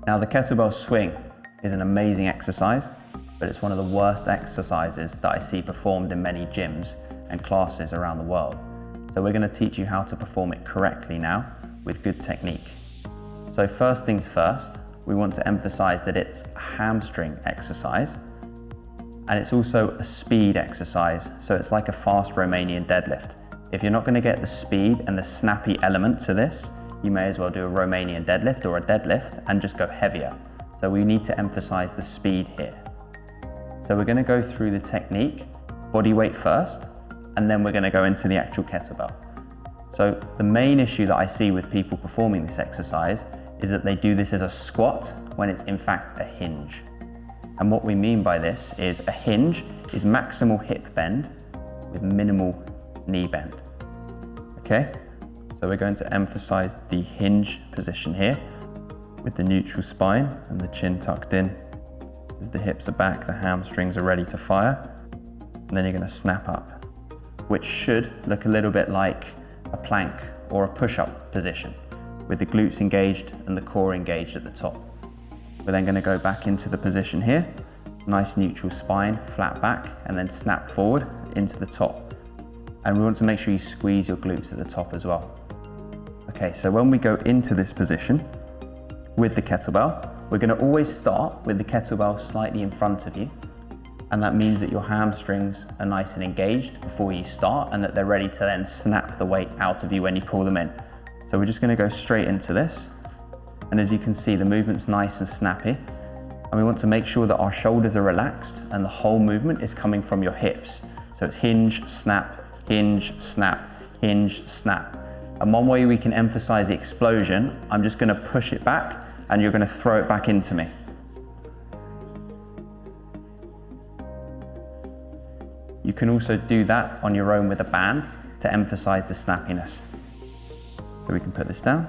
Now the kettlebell swing is an amazing exercise, but it's one of the worst exercises that I see performed in many gyms and classes around the world. So we're going to teach you how to perform it correctly now with good technique. So first things first, we want to emphasize that it's a hamstring exercise and it's also a speed exercise. So it's like a fast Romanian deadlift. If you're not going to get the speed and the snappy element to this, you may as well do a Romanian deadlift or a deadlift and just go heavier. So we need to emphasize the speed here. So we're going to go through the technique, body weight first, and then we're going to go into the actual kettlebell. So the main issue that I see with people performing this exercise is that they do this as a squat when it's in fact a hinge. And what we mean by this is a hinge is maximal hip bend with minimal knee bend. Okay, so we're going to emphasize the hinge position here with the neutral spine and the chin tucked in. As the hips are back, the hamstrings are ready to fire, and then you're going to snap up, which should look a little bit like a plank or a push-up position with the glutes engaged and the core engaged at the top. We're then going to go back into the position here, nice neutral spine, flat back, and then snap forward into the top. And we want to make sure you squeeze your glutes at the top as well. Okay, so when we go into this position with the kettlebell, we're going to always start with the kettlebell slightly in front of you. And that means that your hamstrings are nice and engaged before you start and that they're ready to then snap the weight out of you when you pull them in. So we're just going to go straight into this. And as you can see, the movement's nice and snappy. And we want to make sure that our shoulders are relaxed and the whole movement is coming from your hips. So it's hinge, snap, hinge, snap, hinge, snap. And one way we can emphasize the explosion, I'm just going to push it back and you're going to throw it back into me. You can also do that on your own with a band to emphasize the snappiness. So we can put this down.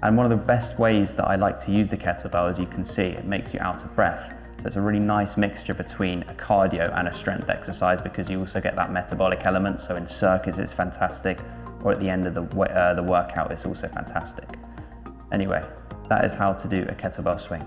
And one of the best ways that I like to use the kettlebell, as you can see, it makes you out of breath. So it's a really nice mixture between a cardio and a strength exercise because you also get that metabolic element. So in circuits it's fantastic, or at the end of the workout it's also fantastic. Anyway, that is how to do a kettlebell swing.